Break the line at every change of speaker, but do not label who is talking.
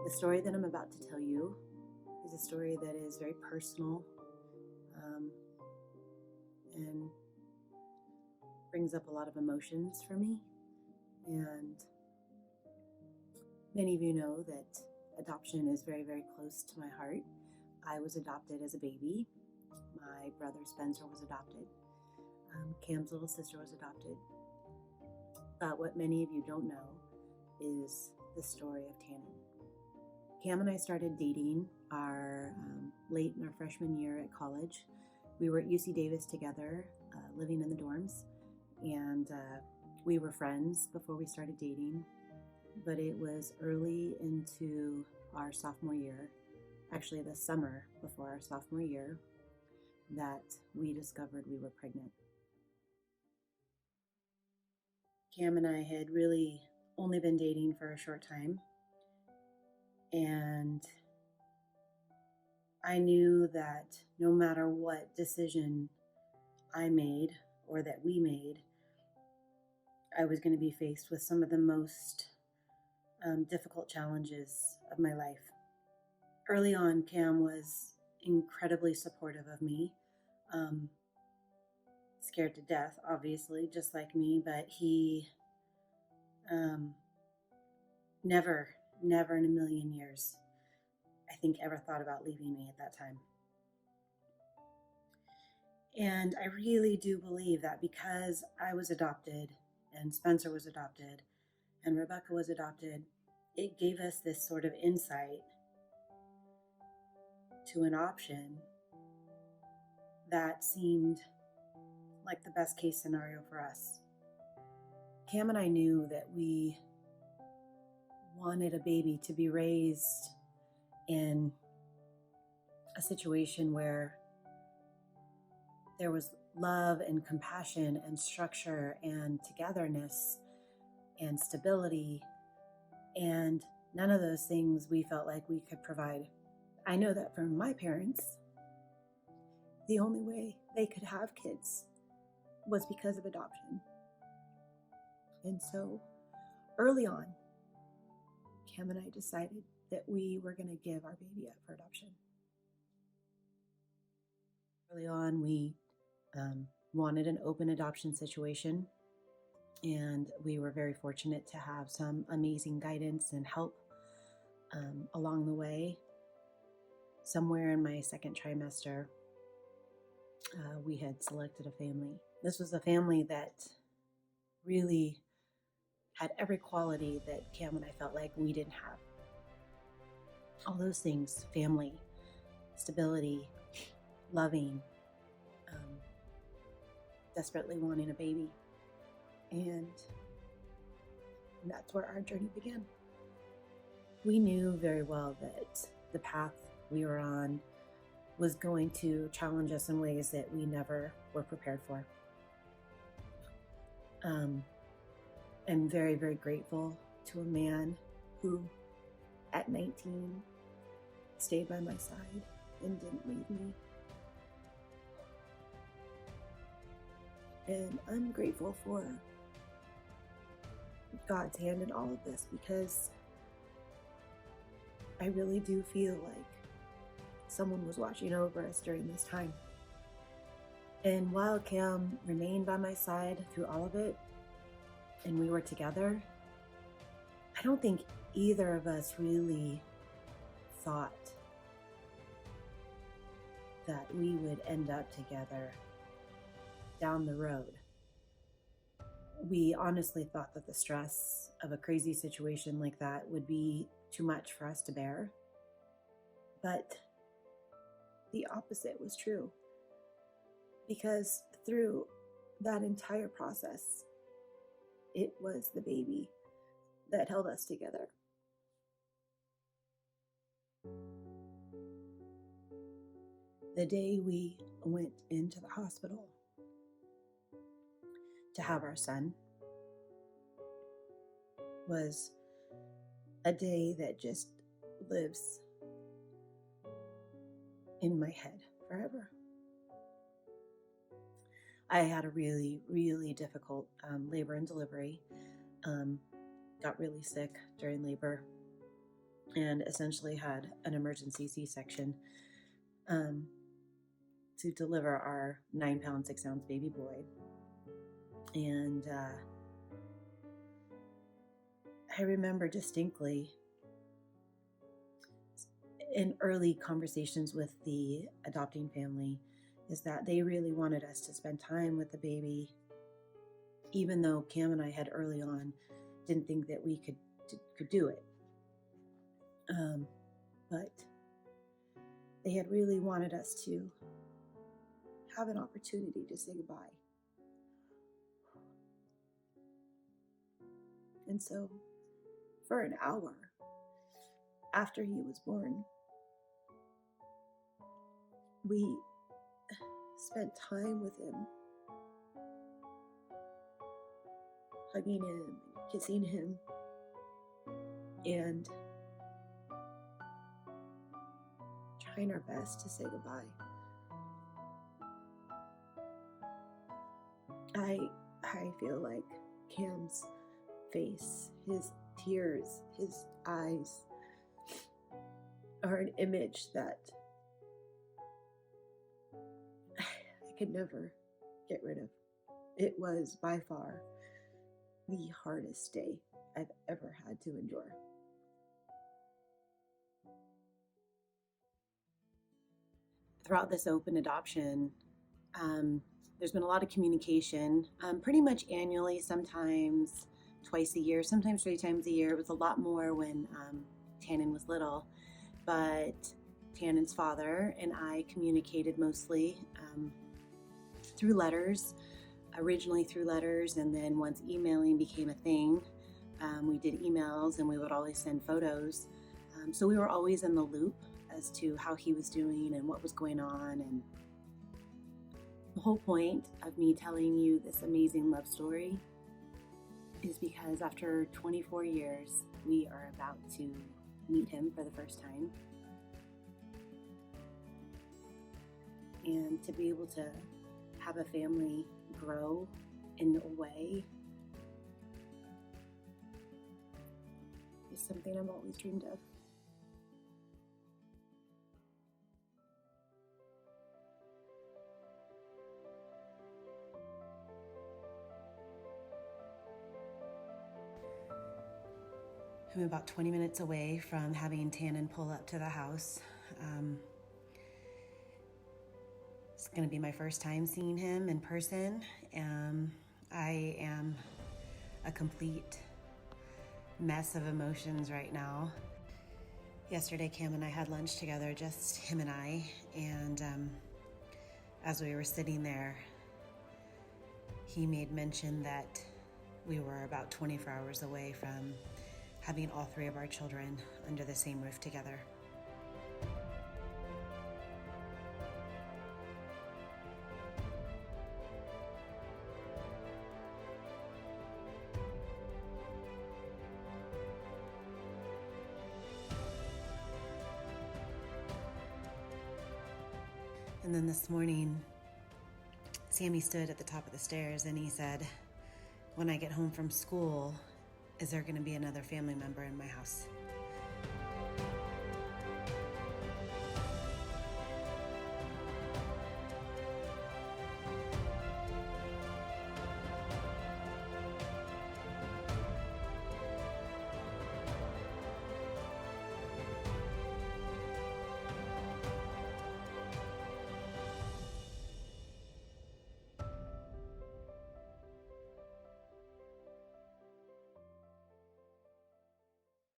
The story that I'm about to tell you is a story that is very personal um, and brings up a lot of emotions for me. And many of you know that adoption is very, very close to my heart. I was adopted as a baby. My brother Spencer was adopted. Cam's little sister was adopted. But what many of you don't know is the story of Tannen. Cam and I started dating late in our freshman year at college. We were at UC Davis together, living in the dorms, and we were friends before we started dating. But it was early into our sophomore year, actually the summer before our sophomore year, that we discovered we were pregnant. Cam and I had really only been dating for a short time, and I knew that no matter what decision I made or that we made, I was going to be faced with some of the most difficult challenges of my life. Early on, Cam was incredibly supportive of me, scared to death, obviously, just like me, but he never in a million years, I think, ever thought about leaving me at that time. And I really do believe that because I was adopted and Spencer was adopted and Rebecca was adopted, it gave us this sort of insight to an option that seemed like the best case scenario for us. Cam and I knew that we wanted a baby to be raised in a situation where there was love and compassion and structure and togetherness and stability, and none of those things we felt like we could provide. I know that for my parents, the only way they could have kids was because of adoption. And so early on, Cam and I decided that we were going to give our baby up for adoption. Early on, we wanted an open adoption situation, and we were very fortunate to have some amazing guidance and help along the way. Somewhere in my second trimester, we had selected a family. This was a family that really had every quality that Cam and I felt like we didn't have. All those things: family, stability, loving, desperately wanting a baby. And that's where our journey began. We knew very well that the path we were on was going to challenge us in ways that we never were prepared for. I'm very, very grateful to a man who, at 19, stayed by my side and didn't leave me. And I'm grateful for God's hand in all of this, because I really do feel like someone was watching over us during this time. And while Cam remained by my side through all of it, and we were together, I don't think either of us really thought that we would end up together down the road. We honestly thought that the stress of a crazy situation like that would be too much for us to bear. But the opposite was true, because through that entire process, it was the baby that held us together. The day we went into the hospital to have our son was a day that just lives in my head forever. I had a really, really difficult labor and delivery. Got really sick during labor. and essentially had an emergency C-section um, to deliver our 9-pound, 6-ounce baby boy. And I remember distinctly in early conversations with the adopting family is that they really wanted us to spend time with the baby, even though Cam and I had early on didn't think that we could do it. But they had really wanted us to have an opportunity to say goodbye. And so for an hour after he was born, we spent time with him, hugging him, kissing him, and trying our best to say goodbye. I feel like Cam's face, his tears, his eyes are an image that I could never get rid of. It was by far the hardest day I've ever had to endure. Throughout this open adoption, there's been a lot of communication, pretty much annually, sometimes twice a year, sometimes 3 times a year. It was a lot more when Tannen was little, but Tannen's father and I communicated mostly through letters, originally through letters, and then once emailing became a thing, we did emails and we would always send photos. So we were always in the loop as to how he was doing and what was going on. And the whole point of me telling you this amazing love story is because after 24 years, we are about to meet him for the first time. And to be able to have a family grow in a way is something I've always dreamed of. I'm about 20 minutes away from having Tannen pull up to the house. It's going to be my first time seeing him in person. I am a complete mess of emotions right now. Yesterday, Cam and I had lunch together, just him and I, and as we were sitting there, he made mention that we were about 24 hours away from having all 3 of our children under the same roof together. And then this morning, Sammy stood at the top of the stairs and he said, "When I get home from school, is there going to be another family member in my house?"